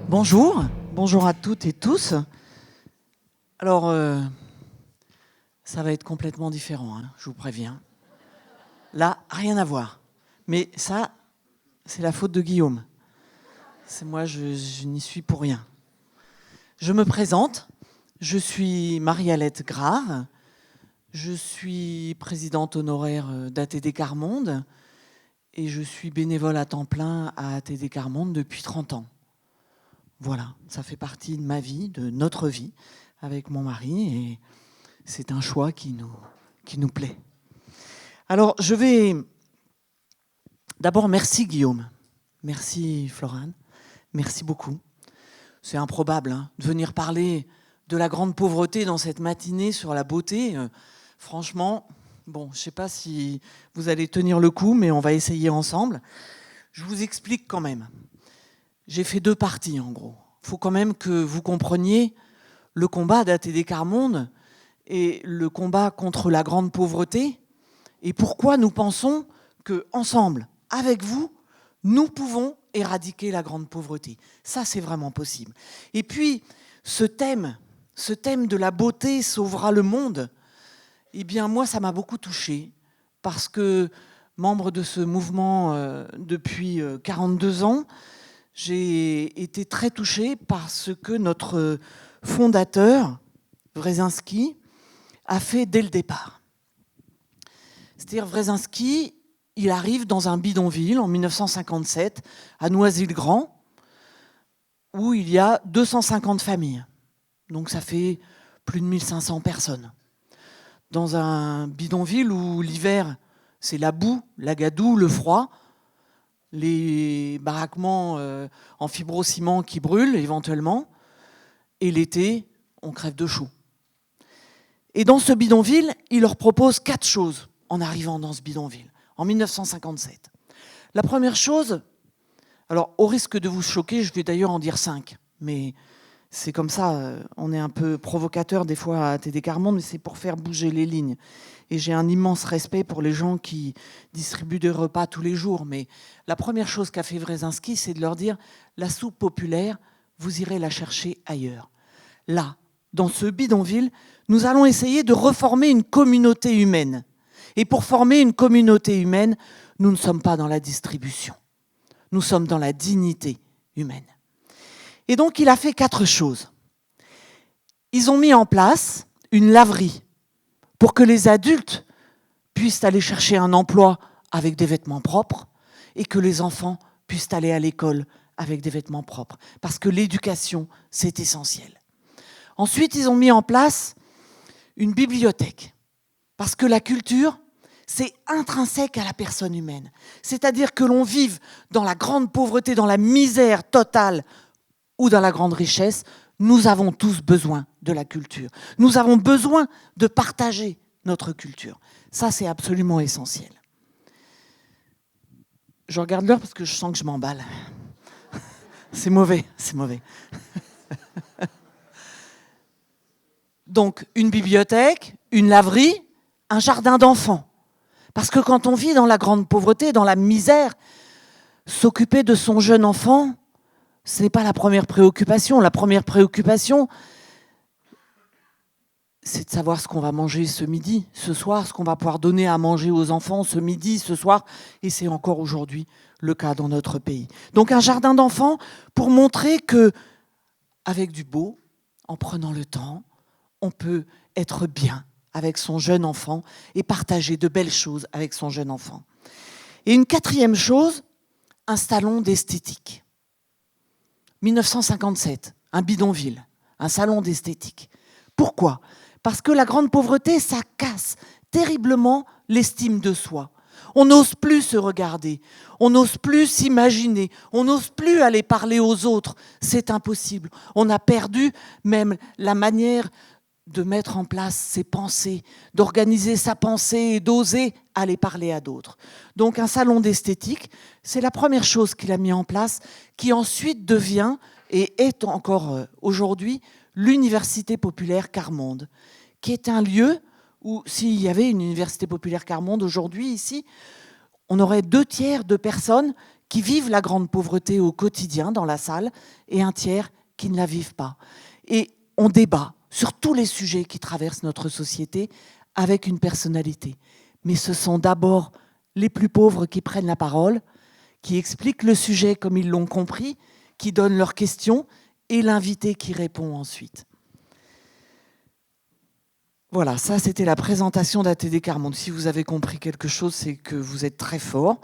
Bonjour, bonjour à toutes et tous. Alors, ça va être complètement différent, hein, je vous préviens. Là, rien à voir. Mais ça, c'est la faute de Guillaume. C'est moi, je n'y suis pour rien. Je me présente, je suis Marie-Alette Grard, je suis présidente honoraire d'ATD Quart Monde et je suis bénévole à temps plein à ATD Quart Monde depuis 30 ans. Voilà, ça fait partie de ma vie, de notre vie, avec mon mari, et c'est un choix qui nous plaît. Alors, je vais... D'abord, merci Guillaume, merci Florane, merci beaucoup. C'est improbable hein, de venir parler de la grande pauvreté dans cette matinée sur la beauté. Franchement, bon, je ne sais pas si vous allez tenir le coup, mais on va essayer ensemble. Je vous explique quand même. J'ai fait 2 parties en gros. Il faut quand même que vous compreniez le combat d'ATD Quart Monde et le combat contre la grande pauvreté et pourquoi nous pensons qu'ensemble, avec vous, nous pouvons éradiquer la grande pauvreté. Ça, c'est vraiment possible. Et puis, ce thème de la beauté sauvera le monde, eh bien, moi, ça m'a beaucoup touchée parce que, membre de ce mouvement depuis 42 ans, j'ai été très touchée par ce que notre fondateur, Wresinski, a fait dès le départ. C'est-à-dire, Wresinski, il arrive dans un bidonville en 1957, à Noisy-le-Grand, où il y a 250 familles. Donc ça fait plus de 1500 personnes. Dans un bidonville où l'hiver, c'est la boue, la gadoue, le froid, les baraquements en fibrociment qui brûlent éventuellement, et l'été, on crève de chaud. Et dans ce bidonville, il leur propose 4 choses en arrivant dans ce bidonville, en 1957. La première chose, alors au risque de vous choquer, je vais d'ailleurs en dire 5, mais c'est comme ça, on est un peu provocateur des fois à ATD Quart Monde, mais c'est pour faire bouger les lignes. Et j'ai un immense respect pour les gens qui distribuent des repas tous les jours. Mais la première chose qu'a fait Wresinski, c'est de leur dire « la soupe populaire, vous irez la chercher ailleurs ». Là, dans ce bidonville, nous allons essayer de reformer une communauté humaine. Et pour former une communauté humaine, nous ne sommes pas dans la distribution. Nous sommes dans la dignité humaine. Et donc, il a fait 4 choses. Ils ont mis en place une laverie pour que les adultes puissent aller chercher un emploi avec des vêtements propres et que les enfants puissent aller à l'école avec des vêtements propres. Parce que l'éducation, c'est essentiel. Ensuite, ils ont mis en place une bibliothèque. Parce que la culture, c'est intrinsèque à la personne humaine. C'est-à-dire que l'on vive dans la grande pauvreté, dans la misère totale ou dans la grande richesse, nous avons tous besoin de la culture. Nous avons besoin de partager notre culture. Ça, c'est absolument essentiel. Je regarde l'heure parce que je sens que je m'emballe. C'est mauvais, c'est mauvais. Donc, une bibliothèque, une laverie, un jardin d'enfants. Parce que quand on vit dans la grande pauvreté, dans la misère, s'occuper de son jeune enfant, ce n'est pas la première préoccupation. La première préoccupation, c'est de savoir ce qu'on va manger ce midi, ce soir, ce qu'on va pouvoir donner à manger aux enfants ce midi, ce soir. Et c'est encore aujourd'hui le cas dans notre pays. Donc un jardin d'enfants pour montrer que, avec du beau, en prenant le temps, on peut être bien avec son jeune enfant et partager de belles choses avec son jeune enfant. Et une 4e chose, un salon d'esthétique. 1957, un bidonville, un salon d'esthétique. Pourquoi ? Parce que la grande pauvreté, ça casse terriblement l'estime de soi. On n'ose plus se regarder, on n'ose plus s'imaginer, on n'ose plus aller parler aux autres. C'est impossible. On a perdu même la manière de mettre en place ses pensées, d'organiser sa pensée et d'oser aller parler à d'autres. Donc un salon d'esthétique, c'est la première chose qu'il a mis en place, qui ensuite devient, et est encore aujourd'hui, l'Université populaire Quart Monde, qui est un lieu où, s'il y avait une Université populaire Quart Monde aujourd'hui, ici, on aurait 2 tiers de personnes qui vivent la grande pauvreté au quotidien dans la salle et un tiers qui ne la vivent pas. Et on débat sur tous les sujets qui traversent notre société avec une personnalité. Mais ce sont d'abord les plus pauvres qui prennent la parole, qui expliquent le sujet comme ils l'ont compris, qui donnent leurs questions et l'invité qui répond ensuite. Voilà, ça c'était la présentation d'ATD Quart Monde. Si vous avez compris quelque chose, c'est que vous êtes très fort.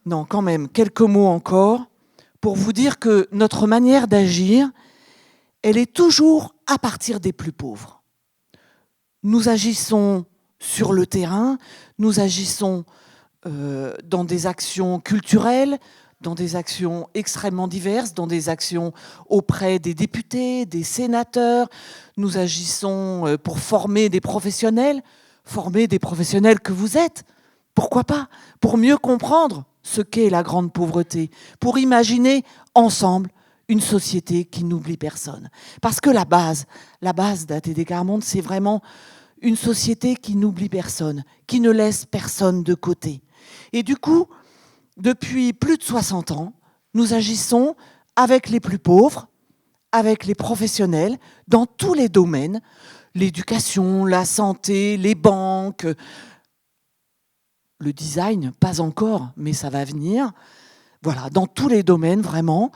Non, quand même, quelques mots encore pour vous dire que notre manière d'agir, elle est toujours à partir des plus pauvres. Nous agissons sur le terrain, nous agissons dans des actions culturelles, dans des actions extrêmement diverses, dans des actions auprès des députés, des sénateurs. Nous agissons pour former des professionnels que vous êtes. Pourquoi pas? Pour mieux comprendre ce qu'est la grande pauvreté, pour imaginer ensemble une société qui n'oublie personne. Parce que la base d'ATD Quart Monde, c'est vraiment une société qui n'oublie personne, qui ne laisse personne de côté. Et du coup, depuis plus de 60 ans, nous agissons avec les plus pauvres, avec les professionnels, dans tous les domaines, l'éducation, la santé, les banques, le design, pas encore, mais ça va venir. Voilà, dans tous les domaines, vraiment.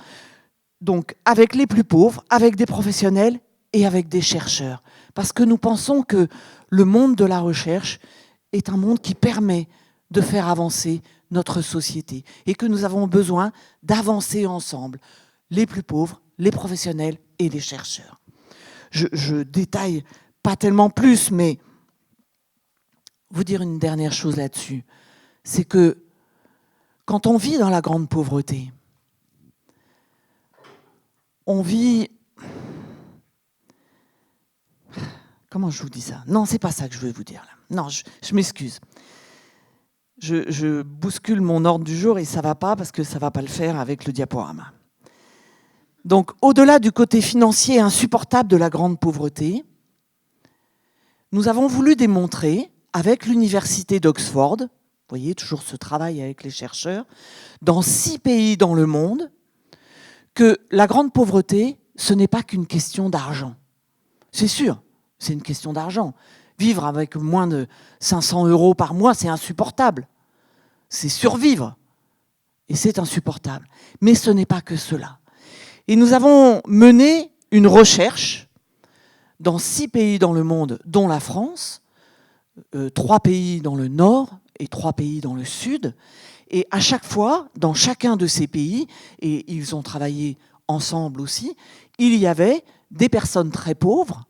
Donc, avec les plus pauvres, avec des professionnels et avec des chercheurs. Parce que nous pensons que le monde de la recherche est un monde qui permet de faire avancer notre société et que nous avons besoin d'avancer ensemble, les plus pauvres, les professionnels et les chercheurs. Je détaille pas tellement plus, mais vous dire une dernière chose là-dessus, c'est que quand on vit dans la grande pauvreté, on vit... Comment je vous dis ça? Non, c'est pas ça que je veux vous dire là. Non, je m'excuse. Je bouscule mon ordre du jour et ça va pas parce que ça va pas le faire avec le diaporama. Donc, au-delà du côté financier insupportable de la grande pauvreté, nous avons voulu démontrer, avec l'université d'Oxford, vous voyez toujours ce travail avec les chercheurs, dans 6 pays dans le monde, que la grande pauvreté, ce n'est pas qu'une question d'argent. C'est sûr, c'est une question d'argent. Vivre avec moins de 500 € par mois, c'est insupportable. C'est survivre. Et c'est insupportable. Mais ce n'est pas que cela. Et nous avons mené une recherche dans 6 pays dans le monde, dont la France, 3 pays dans le nord et 3 pays dans le sud. Et à chaque fois, dans chacun de ces pays, et ils ont travaillé ensemble aussi, il y avait des personnes très pauvres,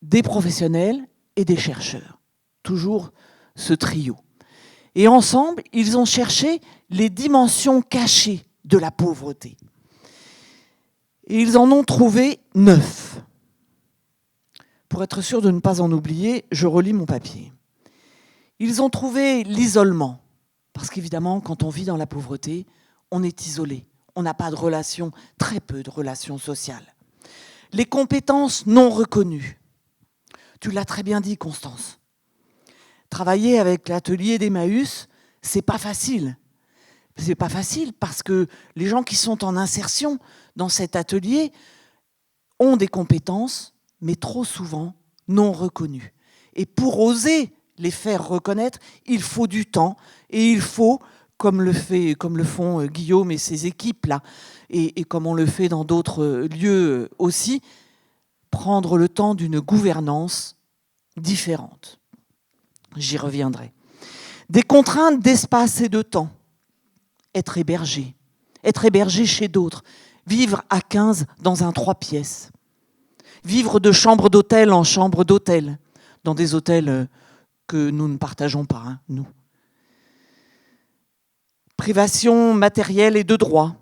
des professionnels et des chercheurs. Toujours ce trio. Et ensemble, ils ont cherché les dimensions cachées de la pauvreté. Et ils en ont trouvé 9. Pour être sûr de ne pas en oublier, je relis mon papier. Ils ont trouvé l'isolement. Parce qu'évidemment, quand on vit dans la pauvreté, on est isolé. On n'a pas de relations, très peu de relations sociales. Les compétences non reconnues. Tu l'as très bien dit, Constance. Travailler avec l'atelier d'Emmaüs, c'est pas facile. C'est pas facile parce que les gens qui sont en insertion dans cet atelier ont des compétences, mais trop souvent non reconnues. Et pour oser les faire reconnaître, il faut du temps et il faut, comme le font Guillaume et ses équipes là, et comme on le fait dans d'autres lieux aussi, prendre le temps d'une gouvernance différente. J'y reviendrai. Des contraintes d'espace et de temps. Être hébergé chez d'autres, vivre à 15 dans un 3 pièces, vivre de chambre d'hôtel en chambre d'hôtel, dans des hôtels que nous ne partageons pas, hein, nous. Privation matérielle et de droits,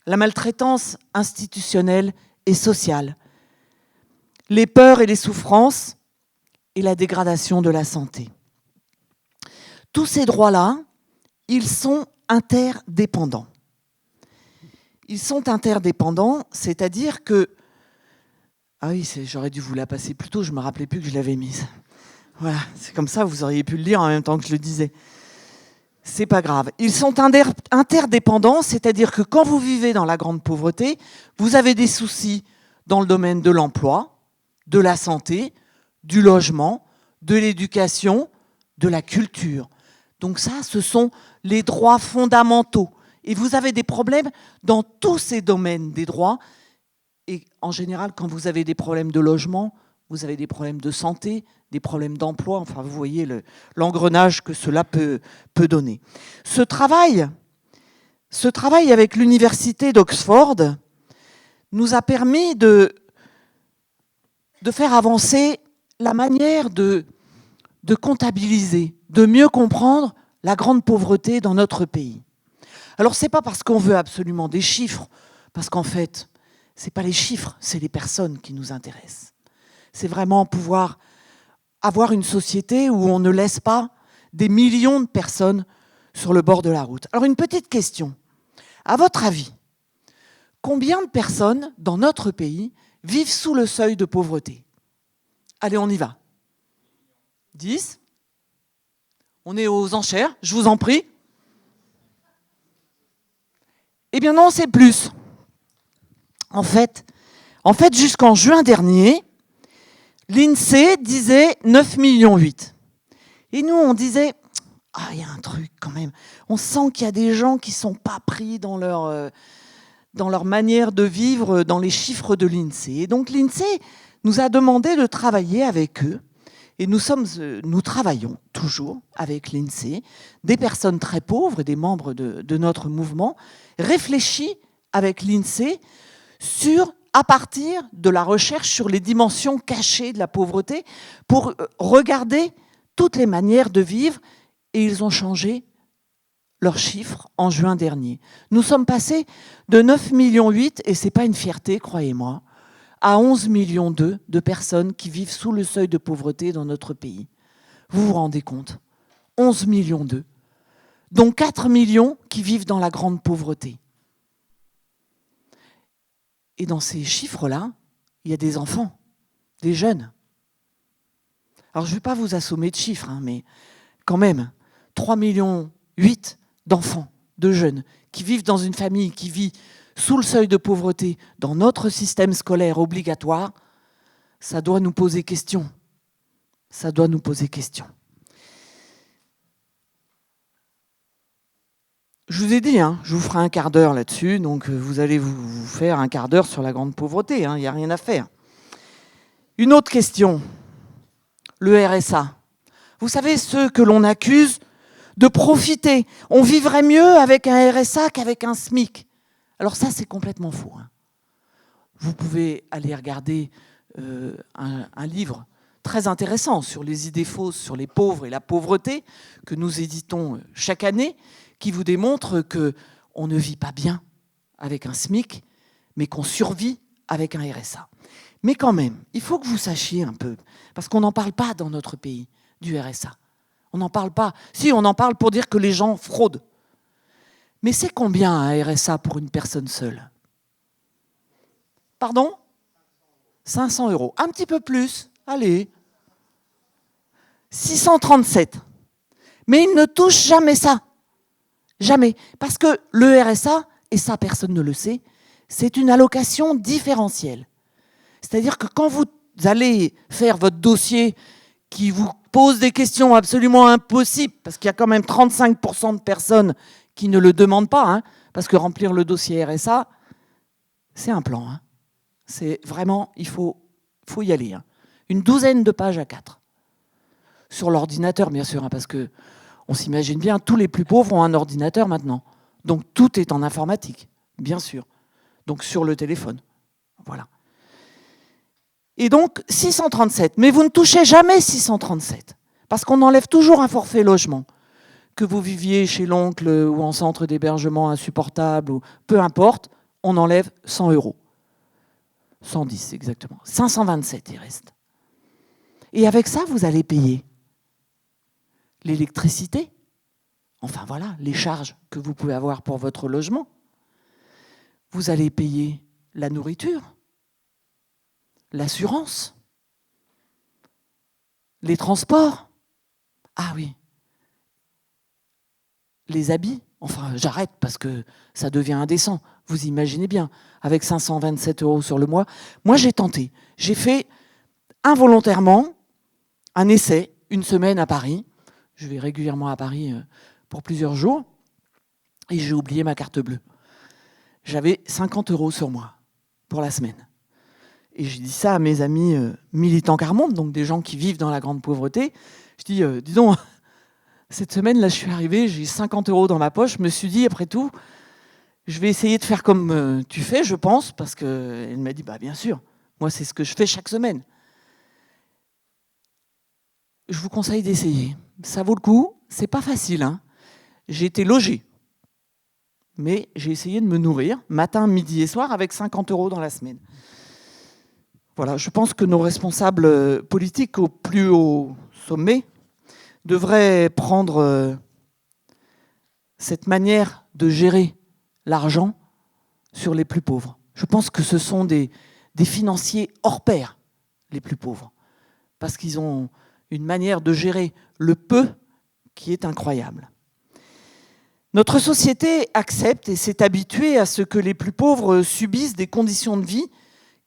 la maltraitance institutionnelle et sociale, les peurs et les souffrances et la dégradation de la santé. Tous ces droits-là, ils sont interdépendants. Ils sont interdépendants, c'est-à-dire que... Ah oui, j'aurais dû vous la passer plus tôt, je ne me rappelais plus que je l'avais mise. Voilà, c'est comme ça, vous auriez pu le lire en même temps que je le disais. c'est pas grave. Ils sont interdépendants, c'est-à-dire que quand vous vivez dans la grande pauvreté, vous avez des soucis dans le domaine de l'emploi, de la santé, du logement, de l'éducation, de la culture. Donc ça, ce sont les droits fondamentaux. Et vous avez des problèmes dans tous ces domaines des droits. Et en général, quand vous avez des problèmes de logement, vous avez des problèmes de santé, des problèmes d'emploi. Enfin, vous voyez l'engrenage que cela peut donner. Ce travail avec l'université d'Oxford nous a permis de faire avancer la manière de comptabiliser, de mieux comprendre la grande pauvreté dans notre pays. Alors, ce n'est pas parce qu'on veut absolument des chiffres, parce qu'en fait, ce n'est pas les chiffres, c'est les personnes qui nous intéressent. C'est vraiment pouvoir avoir une société où on ne laisse pas des millions de personnes sur le bord de la route. Alors, une petite question. À votre avis, combien de personnes dans notre pays vivent sous le seuil de pauvreté? Allez, on y va. 10? On est aux enchères, je vous en prie. Eh bien non, c'est plus. En fait, jusqu'en juin dernier, l'INSEE disait 9,8 millions. Et nous, on disait, ah, il y a un truc quand même. On sent qu'il y a des gens qui ne sont pas pris dans leur manière de vivre, dans les chiffres de l'INSEE. Et donc l'INSEE nous a demandé de travailler avec eux. Et nous travaillons toujours avec l'INSEE, des personnes très pauvres et des membres de notre mouvement, réfléchis avec l'INSEE à partir de la recherche sur les dimensions cachées de la pauvreté, pour regarder toutes les manières de vivre. Et ils ont changé leurs chiffres en juin dernier. Nous sommes passés de 9,8 millions, et ce n'est pas une fierté, croyez-moi, à 11,2 millions de personnes qui vivent sous le seuil de pauvreté dans notre pays. Vous vous rendez compte? 11,2 millions, dont 4 millions qui vivent dans la grande pauvreté. Et dans ces chiffres-là, il y a des enfants, des jeunes. Alors je ne vais pas vous assommer de chiffres, mais quand même, 3,8 millions d'enfants, de jeunes, qui vivent dans une famille qui vit sous le seuil de pauvreté, dans notre système scolaire obligatoire, ça doit nous poser question. Ça doit nous poser question. Je vous ai dit, je vous ferai un quart d'heure là-dessus, donc vous allez vous faire un quart d'heure sur la grande pauvreté, il n'y a rien à faire. Une autre question, le RSA. Vous savez, ceux que l'on accuse de profiter, on vivrait mieux avec un RSA qu'avec un SMIC. Alors ça, c'est complètement faux. Vous pouvez aller regarder un livre très intéressant sur les idées fausses sur les pauvres et la pauvreté que nous éditons chaque année, qui vous démontre qu'on ne vit pas bien avec un SMIC, mais qu'on survit avec un RSA. Mais quand même, il faut que vous sachiez un peu, parce qu'on n'en parle pas dans notre pays, du RSA. On n'en parle pas. Si, on en parle pour dire que les gens fraudent. Mais c'est combien un RSA pour une personne seule? Pardon? 500 €. Un petit peu plus. Allez. 637. Mais il ne touche jamais ça. Jamais. Parce que le RSA, et ça personne ne le sait, c'est une allocation différentielle. C'est-à-dire que quand vous allez faire votre dossier qui vous pose des questions absolument impossibles, parce qu'il y a quand même 35% de personnes qui ne le demandent pas, parce que remplir le dossier RSA, c'est un plan. C'est vraiment, il faut y aller. Une douzaine de pages à 4. Sur l'ordinateur, bien sûr, parce que on s'imagine bien, tous les plus pauvres ont un ordinateur maintenant. Donc tout est en informatique, bien sûr. Donc sur le téléphone. Voilà. Et donc 637. Mais vous ne touchez jamais 637. Parce qu'on enlève toujours un forfait logement. Que vous viviez chez l'oncle ou en centre d'hébergement insupportable, ou peu importe, on enlève 100 €. 110 exactement. 527 il reste. Et avec ça, vous allez payer l'électricité, enfin voilà, les charges que vous pouvez avoir pour votre logement. Vous allez payer la nourriture, l'assurance, les transports. Ah oui. les habits. Enfin, j'arrête parce que ça devient indécent. Vous imaginez bien, avec 527 € sur le mois. Moi, j'ai tenté. J'ai fait involontairement un essai, une semaine à Paris. Je vais régulièrement à Paris pour plusieurs jours. Et j'ai oublié ma carte bleue. J'avais 50 € sur moi pour la semaine. Et j'ai dit ça à mes amis militants Carmonde, donc des gens qui vivent dans la grande pauvreté. Je dis, dis donc, cette semaine, là, je suis arrivé, j'ai 50 € dans ma poche. Je me suis dit, après tout, je vais essayer de faire comme tu fais, je pense, parce qu'elle m'a dit, bah, bien sûr, moi, c'est ce que je fais chaque semaine. Je vous conseille d'essayer. Ça vaut le coup. C'est pas facile, hein. J'ai été logé. Mais j'ai essayé de me nourrir, matin, midi et soir, avec 50 € dans la semaine. Voilà, je pense que nos responsables politiques au plus haut sommet devraient prendre cette manière de gérer l'argent sur les plus pauvres. Je pense que ce sont des financiers hors pair, les plus pauvres, parce qu'ils ont une manière de gérer le peu qui est incroyable. Notre société accepte et s'est habituée à ce que les plus pauvres subissent des conditions de vie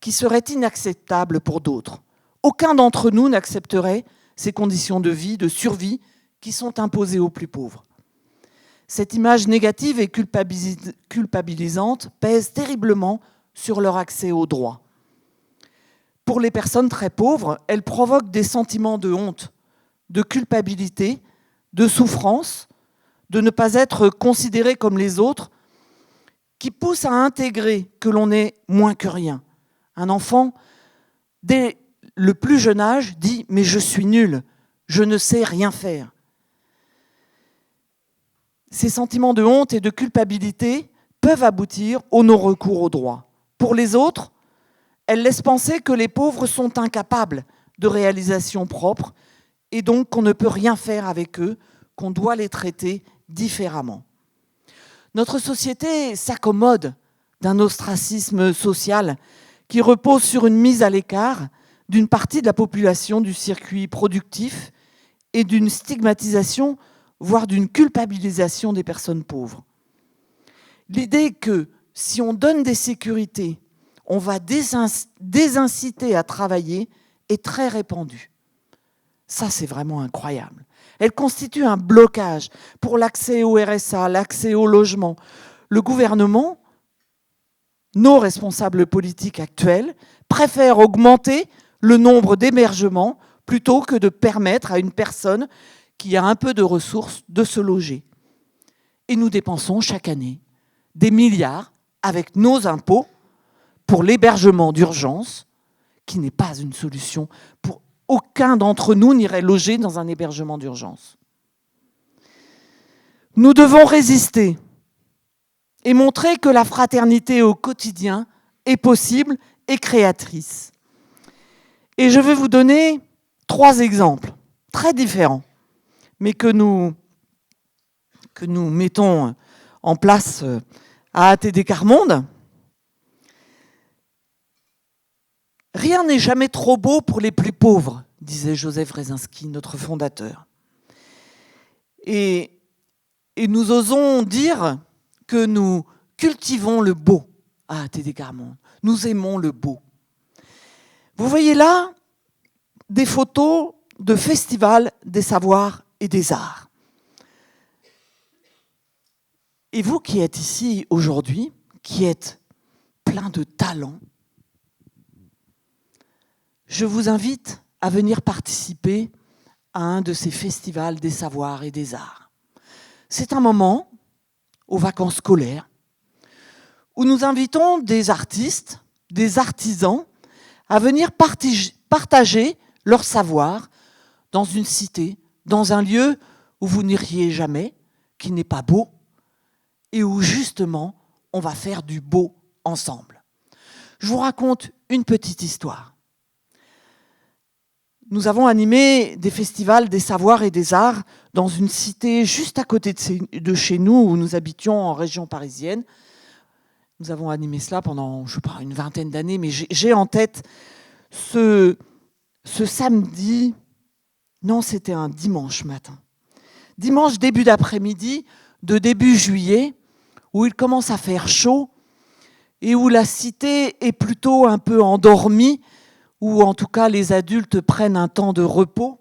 qui seraient inacceptables pour d'autres. Aucun d'entre nous n'accepterait ces conditions de vie, de survie, qui sont imposées aux plus pauvres. Cette image négative et culpabilisante pèse terriblement sur leur accès aux droits. Pour les personnes très pauvres, elle provoque des sentiments de honte, de culpabilité, de souffrance, de ne pas être considéré comme les autres, qui poussent à intégrer que l'on est moins que rien. Un enfant, dès le plus jeune âge, dit « mais je suis nul, je ne sais rien faire ». Ces sentiments de honte et de culpabilité peuvent aboutir au non-recours au droit. Pour les autres, elles laissent penser que les pauvres sont incapables de réalisation propre et donc qu'on ne peut rien faire avec eux, qu'on doit les traiter différemment. Notre société s'accommode d'un ostracisme social qui repose sur une mise à l'écart d'une partie de la population du circuit productif et d'une stigmatisation, voire d'une culpabilisation des personnes pauvres. L'idée que si on donne des sécurités, on va désinciter à travailler est très répandue. Ça, c'est vraiment incroyable. Elle constitue un blocage pour l'accès au RSA, l'accès au logement. Le gouvernement, nos responsables politiques actuels, préfèrent augmenter le nombre d'hébergements plutôt que de permettre à une personne qui a un peu de ressources de se loger. Et nous dépensons chaque année des milliards avec nos impôts pour l'hébergement d'urgence, qui n'est pas une solution. Aucun d'entre nous n'irait loger dans un hébergement d'urgence. Nous devons résister et montrer que la fraternité au quotidien est possible et créatrice. Et je vais vous donner 3 exemples très différents, mais que nous mettons en place à ATD Carmonde. Rien n'est jamais trop beau pour les plus pauvres, disait Joseph Rezinski, notre fondateur. Et nous osons dire que nous cultivons le beau à ATD Carmonde. Nous aimons le beau. Vous voyez là des photos de festivals des savoirs et des arts. Et vous qui êtes ici aujourd'hui, qui êtes plein de talent, je vous invite à venir participer à un de ces festivals des savoirs et des arts. C'est un moment, aux vacances scolaires, où nous invitons des artistes, des artisans, à venir partager leur savoir dans une cité, dans un lieu où vous n'iriez jamais, qui n'est pas beau, et où justement, on va faire du beau ensemble. Je vous raconte une petite histoire. Nous avons animé des festivals des savoirs et des arts dans une cité juste à côté de chez nous, où nous habitions en région parisienne. Nous avons animé cela pendant, je ne sais pas, une vingtaine d'années, mais j'ai en tête ce samedi, non, c'était un dimanche matin. Dimanche, début d'après-midi, de début juillet, où il commence à faire chaud et où la cité est plutôt un peu endormie, où en tout cas les adultes prennent un temps de repos,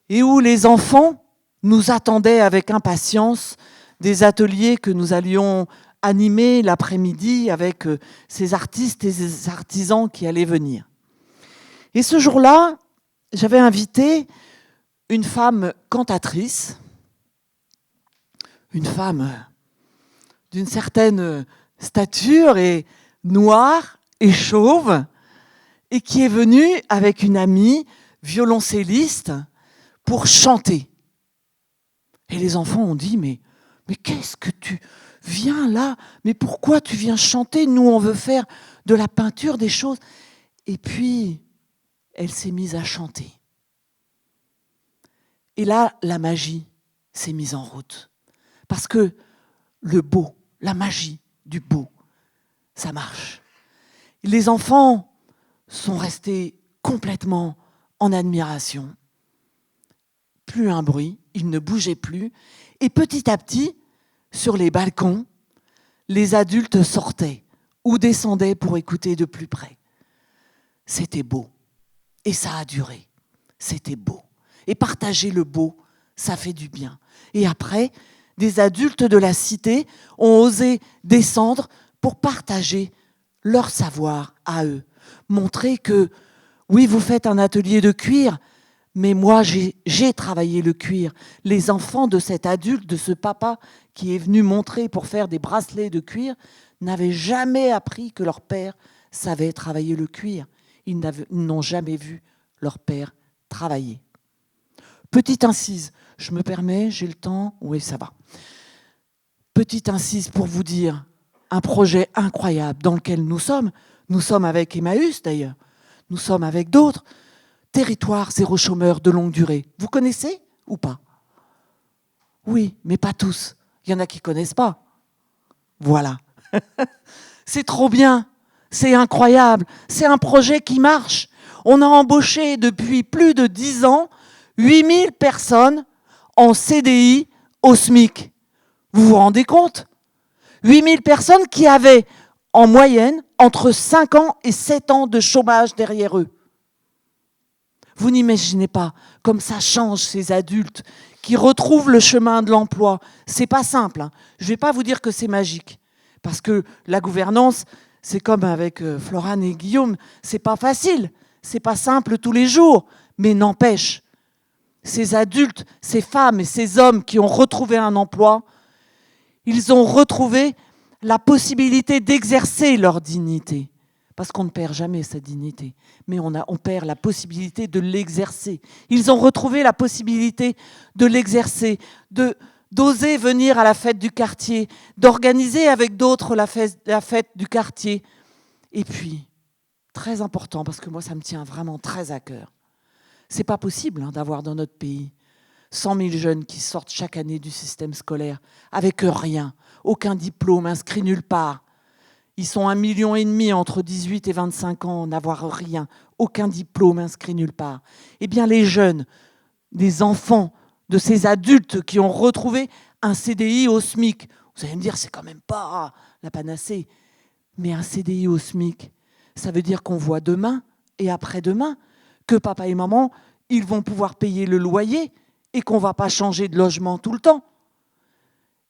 et où les enfants nous attendaient avec impatience des ateliers que nous allions animer l'après-midi avec ces artistes et ces artisans qui allaient venir. Et ce jour-là, j'avais invité une femme cantatrice, une femme d'une certaine stature et noire et chauve, et qui est venue avec une amie violoncelliste pour chanter. Et les enfants ont dit, mais qu'est-ce que tu viens là? Mais pourquoi tu viens chanter? Nous, on veut faire de la peinture, des choses. Et puis, elle s'est mise à chanter. Et là, la magie s'est mise en route. Parce que le beau, la magie du beau, ça marche. Les enfants sont restés complètement en admiration. Plus un bruit, ils ne bougeaient plus. Et petit à petit, sur les balcons, les adultes sortaient ou descendaient pour écouter de plus près. C'était beau. Et ça a duré. C'était beau. Et partager le beau, ça fait du bien. Et après, des adultes de la cité ont osé descendre pour partager leur savoir à eux. Montrer que, oui, vous faites un atelier de cuir, mais moi, j'ai travaillé le cuir. Les enfants de cet adulte, de ce papa qui est venu montrer pour faire des bracelets de cuir, n'avaient jamais appris que leur père savait travailler le cuir. Ils n'ont jamais vu leur père travailler. Petite incise, je me permets, j'ai le temps, oui ça va. Petite incise pour vous dire un projet incroyable dans lequel nous sommes avec Emmaüs d'ailleurs, nous sommes avec d'autres, Territoire zéro chômeur de longue durée. Vous connaissez ou pas? Oui, mais pas tous. Il y en a qui ne connaissent pas. Voilà. C'est trop bien, c'est incroyable, c'est un projet qui marche. On a embauché depuis plus de 10 ans 8000 personnes en CDI au SMIC. Vous vous rendez compte? 8000 personnes qui avaient en moyenne entre 5 ans et 7 ans de chômage derrière eux. Vous n'imaginez pas comme ça change ces adultes qui retrouvent le chemin de l'emploi. C'est pas simple, hein. Je ne vais pas vous dire que c'est magique. Parce que la gouvernance, c'est comme avec Florane et Guillaume, c'est pas facile. C'est pas simple tous les jours. Mais n'empêche, ces adultes, ces femmes et ces hommes qui ont retrouvé un emploi, ils ont retrouvé la possibilité d'exercer leur dignité. Parce qu'on ne perd jamais sa dignité, mais on perd la possibilité de l'exercer. Ils ont retrouvé la possibilité de l'exercer, d'oser venir à la fête du quartier, d'organiser avec d'autres la fête du quartier. Et puis, très important, parce que moi ça me tient vraiment très à cœur, c'est pas possible d'avoir dans notre pays 100 000 jeunes qui sortent chaque année du système scolaire avec rien, aucun diplôme, inscrit nulle part. Ils sont 1,5 million entre 18 et 25 ans, n'avoir rien, aucun diplôme inscrit nulle part. Eh bien, les jeunes, les enfants de ces adultes qui ont retrouvé un CDI au SMIC, vous allez me dire, c'est quand même pas la panacée, mais un CDI au SMIC, ça veut dire qu'on voit demain et après-demain que papa et maman, ils vont pouvoir payer le loyer et qu'on ne va pas changer de logement tout le temps.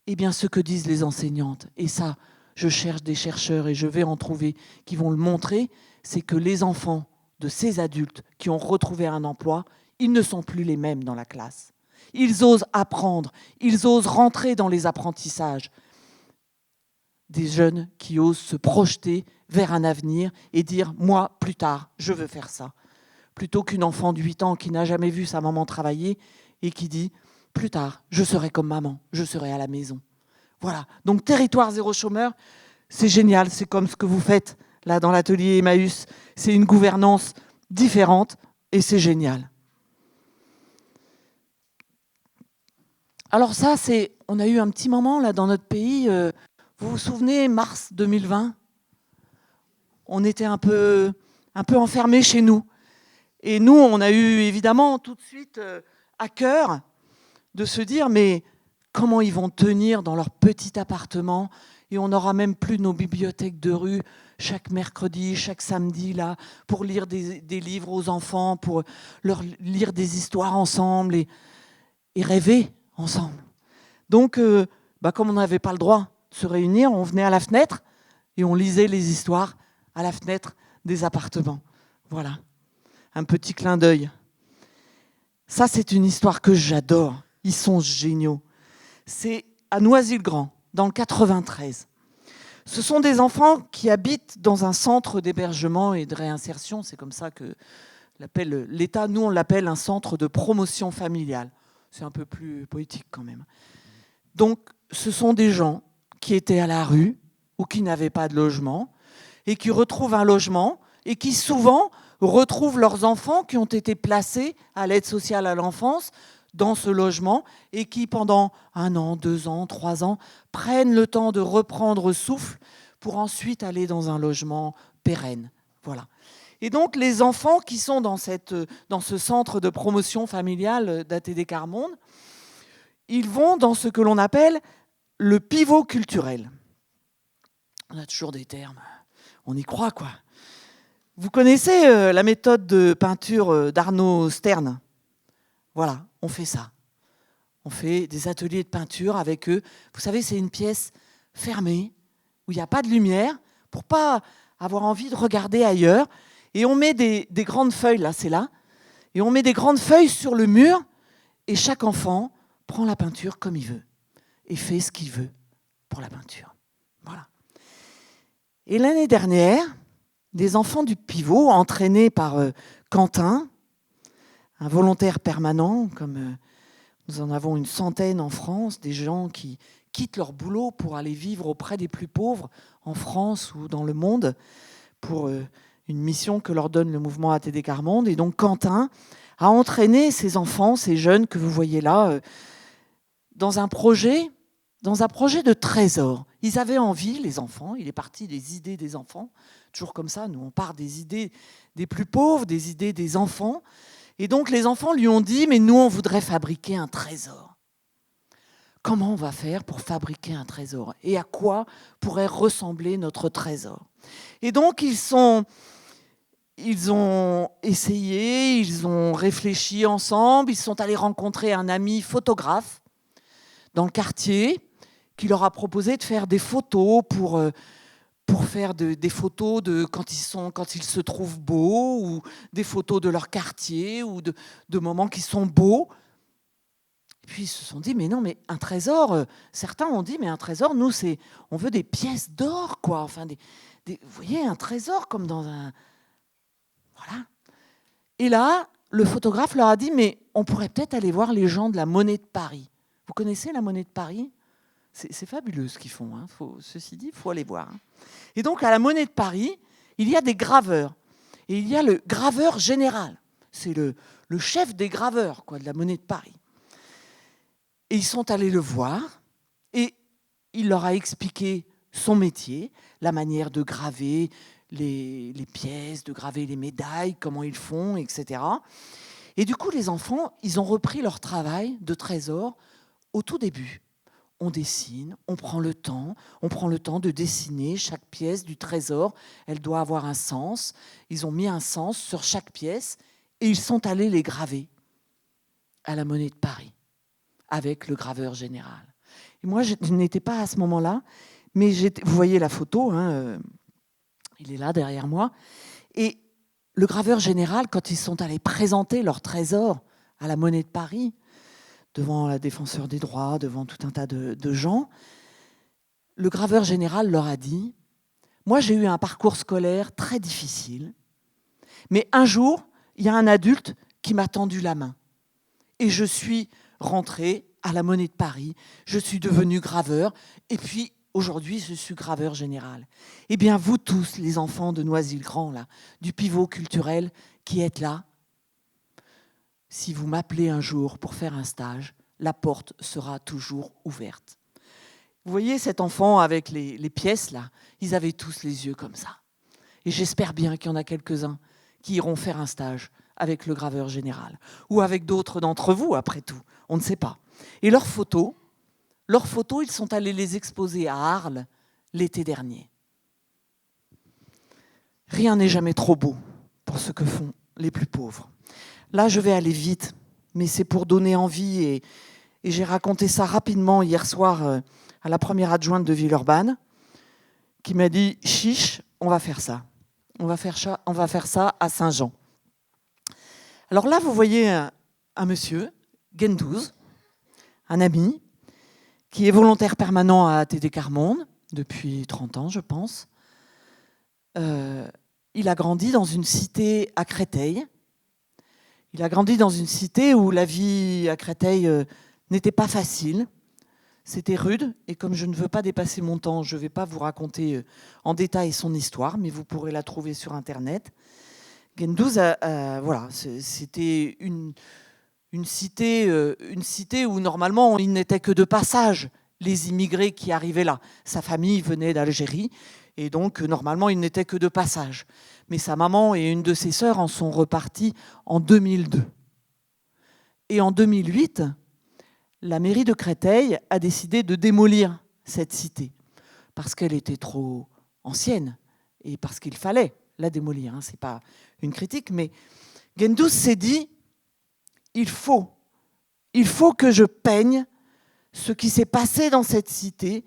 Eh bien, ce que disent les enseignantes, et ça, je cherche des chercheurs et je vais en trouver qui vont le montrer, c'est que les enfants de ces adultes qui ont retrouvé un emploi, ils ne sont plus les mêmes dans la classe. Ils osent apprendre, ils osent rentrer dans les apprentissages. Des jeunes qui osent se projeter vers un avenir et dire « moi, plus tard, je veux faire ça ». Plutôt qu'une enfant de 8 ans qui n'a jamais vu sa maman travailler et qui dit « plus tard, je serai comme maman, je serai à la maison ». Voilà, donc Territoire zéro chômeur, c'est génial, c'est comme ce que vous faites là dans l'atelier Emmaüs. C'est une gouvernance différente et c'est génial. Alors ça, on a eu un petit moment là dans notre pays, vous vous souvenez, mars 2020, on était un peu enfermés chez nous. Et nous, on a eu évidemment tout de suite à cœur de se dire, mais comment ils vont tenir dans leur petit appartement, et on n'aura même plus nos bibliothèques de rue chaque mercredi, chaque samedi, là, pour lire des livres aux enfants, pour leur lire des histoires ensemble et rêver ensemble. Donc, comme on n'avait pas le droit de se réunir, on venait à la fenêtre et on lisait les histoires à la fenêtre des appartements. Voilà, un petit clin d'œil. Ça, c'est une histoire que j'adore. Ils sont géniaux. C'est à Noisy-le-Grand, dans le 93. Ce sont des enfants qui habitent dans un centre d'hébergement et de réinsertion. C'est comme ça que l'appelle l'État. Nous, on l'appelle un centre de promotion familiale. C'est un peu plus poétique quand même. Donc, ce sont des gens qui étaient à la rue ou qui n'avaient pas de logement et qui retrouvent un logement et qui souvent retrouvent leurs enfants qui ont été placés à l'aide sociale à l'enfance dans ce logement et qui, pendant 1 an, 2 ans, 3 ans, prennent le temps de reprendre souffle pour ensuite aller dans un logement pérenne. Voilà. Et donc, les enfants qui sont dans ce centre de promotion familiale d'ATD Quart Monde, ils vont dans ce que l'on appelle le pivot culturel. On a toujours des termes, on y croit, quoi. Vous connaissez la méthode de peinture d'Arnaud Stern ? Voilà, on fait ça. On fait des ateliers de peinture avec eux. Vous savez, c'est une pièce fermée, où il n'y a pas de lumière, pour pas avoir envie de regarder ailleurs. Et on met des grandes feuilles, là, c'est là. Et on met des grandes feuilles sur le mur, et chaque enfant prend la peinture comme il veut, et fait ce qu'il veut pour la peinture. Voilà. Et l'année dernière, des enfants du pivot, entraînés par Quentin, un volontaire permanent, comme nous en avons une centaine en France, des gens qui quittent leur boulot pour aller vivre auprès des plus pauvres en France ou dans le monde, pour une mission que leur donne le mouvement ATD Quart Monde. Et donc Quentin a entraîné ces enfants, ces jeunes que vous voyez là, dans un projet de trésor. Ils avaient envie, les enfants, il est parti des idées des enfants, toujours comme ça, nous on part des idées des plus pauvres, des idées des enfants. Et donc les enfants lui ont dit, mais nous on voudrait fabriquer un trésor. Comment on va faire pour fabriquer un trésor ? Et à quoi pourrait ressembler notre trésor ? Et donc ils ont essayé, ils ont réfléchi ensemble, ils sont allés rencontrer un ami photographe dans le quartier qui leur a proposé de faire des photos pour faire des photos de quand ils se trouvent beaux, ou des photos de leur quartier, ou de moments qui sont beaux. Et puis ils se sont dit, mais non, mais un trésor, certains ont dit, mais un trésor, nous, on veut des pièces d'or, quoi. Enfin, vous voyez, un trésor comme dans un... Voilà. Et là, le photographe leur a dit, mais on pourrait peut-être aller voir les gens de la Monnaie de Paris. Vous connaissez la Monnaie de Paris ? C'est fabuleux ce qu'ils font. Hein. Ceci dit, il faut aller voir. Hein. Et donc, à la Monnaie de Paris, il y a des graveurs. Et il y a le graveur général. C'est le chef des graveurs, quoi, de la Monnaie de Paris. Et ils sont allés le voir. Et il leur a expliqué son métier, la manière de graver les pièces, de graver les médailles, comment ils font, etc. Et du coup, les enfants, ils ont repris leur travail de trésor au tout début. On dessine, on prend le temps de dessiner chaque pièce du trésor. Elle doit avoir un sens. Ils ont mis un sens sur chaque pièce et ils sont allés les graver à la Monnaie de Paris avec le graveur général. Et moi, je n'étais pas à ce moment-là, mais vous voyez la photo, hein, il est là derrière moi. Et le graveur général, quand ils sont allés présenter leur trésor à la Monnaie de Paris, devant la défenseur des droits, devant tout un tas de gens, le graveur général leur a dit, moi j'ai eu un parcours scolaire très difficile, mais un jour, il y a un adulte qui m'a tendu la main. Et je suis rentré à la Monnaie de Paris, je suis devenu graveur, et puis aujourd'hui je suis graveur général. Eh bien vous tous, les enfants de Noisy-le-Grand, là, du pivot culturel qui êtes là, si vous m'appelez un jour pour faire un stage, la porte sera toujours ouverte. Vous voyez cet enfant avec les pièces là, ils avaient tous les yeux comme ça. Et j'espère bien qu'il y en a quelques-uns qui iront faire un stage avec le graveur général. Ou avec d'autres d'entre vous, après tout. On ne sait pas. Et leurs photos, Leurs photos, ils sont allés les exposer à Arles l'été dernier. Rien n'est jamais trop beau pour ce que font les plus pauvres. Là, je vais aller vite, mais c'est pour donner envie. Et j'ai raconté ça rapidement hier soir à la première adjointe de Villeurbanne, qui m'a dit « Chiche, on va faire ça. On va faire ça à Saint-Jean. » Alors là, vous voyez un monsieur, Gendouz, un ami, qui est volontaire permanent à TD Carmonde depuis 30 ans, je pense. Il a grandi dans une cité à Créteil. Il a grandi dans une cité où la vie à Créteil n'était pas facile. C'était rude. Et comme je ne veux pas dépasser mon temps, je ne vais pas vous raconter en détail son histoire, mais vous pourrez la trouver sur Internet. Gendouz, voilà, c'était une cité où normalement il n'était que de passage, les immigrés qui arrivaient là. Sa famille venait d'Algérie et donc normalement il n'était que de passage. Mais sa maman et une de ses sœurs en sont reparties en 2002. Et en 2008, la mairie de Créteil a décidé de démolir cette cité parce qu'elle était trop ancienne et parce qu'il fallait la démolir. Ce n'est pas une critique, mais Gendouz s'est dit il faut que je peigne ce qui s'est passé dans cette cité.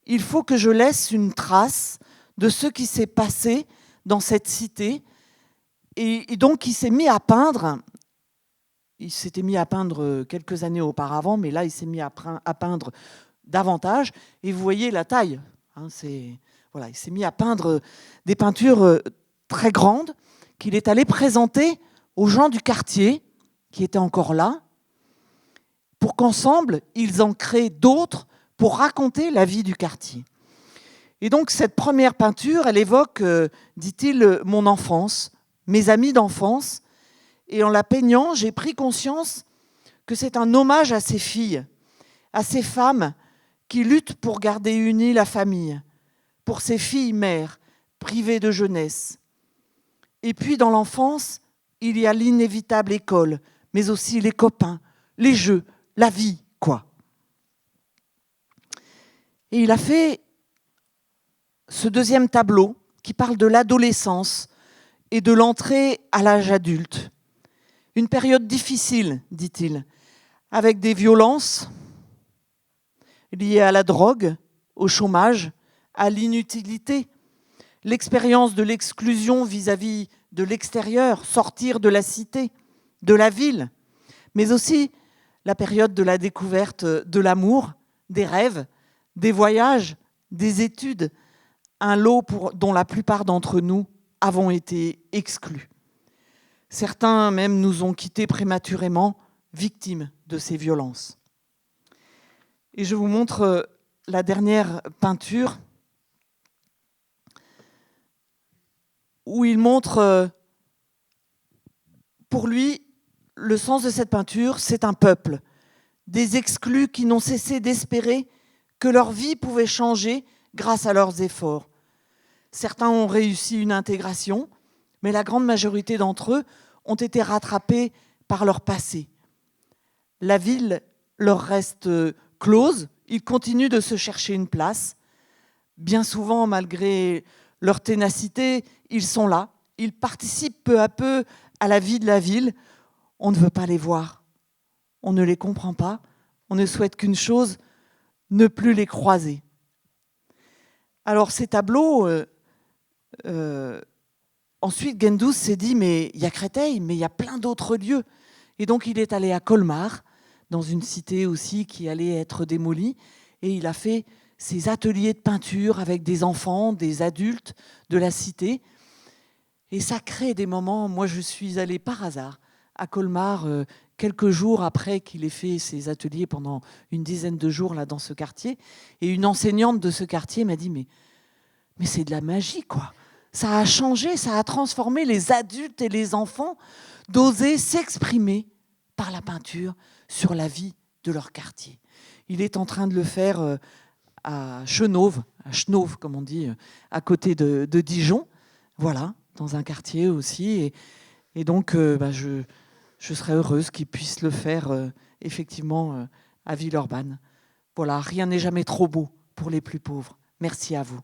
Il faut que je laisse une trace de ce qui s'est passé dans cette cité. Et donc, il s'est mis à peindre. Il s'était mis à peindre quelques années auparavant, mais là, il s'est mis à peindre davantage. Et vous voyez la taille. Voilà, il s'est mis à peindre des peintures très grandes qu'il est allé présenter aux gens du quartier qui étaient encore là, pour qu'ensemble, ils en créent d'autres pour raconter la vie du quartier. Et donc, cette première peinture, elle évoque, dit-il, mon enfance, mes amis d'enfance. Et en la peignant, j'ai pris conscience que c'est un hommage à ces filles, à ces femmes qui luttent pour garder unie la famille, pour ces filles mères privées de jeunesse. Et puis, dans l'enfance, il y a l'inévitable école, mais aussi les copains, les jeux, la vie, quoi. Et il a fait ce deuxième tableau qui parle de l'adolescence et de l'entrée à l'âge adulte. Une période difficile, dit-il, avec des violences liées à la drogue, au chômage, à l'inutilité, l'expérience de l'exclusion vis-à-vis de l'extérieur, sortir de la cité, de la ville, mais aussi la période de la découverte de l'amour, des rêves, des voyages, des études, un lot dont la plupart d'entre nous avons été exclus. Certains même nous ont quittés prématurément, victimes de ces violences. Et je vous montre la dernière peinture où il montre, pour lui, le sens de cette peinture, c'est un peuple, des exclus qui n'ont cessé d'espérer que leur vie pouvait changer grâce à leurs efforts. Certains ont réussi une intégration, mais la grande majorité d'entre eux ont été rattrapés par leur passé. La ville leur reste close, ils continuent de se chercher une place. Bien souvent, malgré leur ténacité, ils sont là, ils participent peu à peu à la vie de la ville. On ne veut pas les voir, on ne les comprend pas, on ne souhaite qu'une chose, ne plus les croiser. Alors ces tableaux, ensuite Gendouz s'est dit, mais il y a Créteil, mais il y a plein d'autres lieux. Et donc il est allé à Colmar, dans une cité aussi qui allait être démolie, et il a fait ses ateliers de peinture avec des enfants, des adultes de la cité. Et ça crée des moments, moi je suis allée par hasard à Colmar quelques jours après qu'il ait fait ses ateliers pendant une dizaine de jours là dans ce quartier. Et une enseignante de ce quartier m'a dit, mais c'est de la magie, quoi. Ça a changé, ça a transformé les adultes et les enfants d'oser s'exprimer par la peinture sur la vie de leur quartier. Il est en train de le faire à Chenauve, comme on dit, à côté de Dijon, voilà, dans un quartier aussi. Et donc, je serais heureuse qu'il puisse le faire effectivement à Villeurbanne. Voilà, rien n'est jamais trop beau pour les plus pauvres. Merci à vous.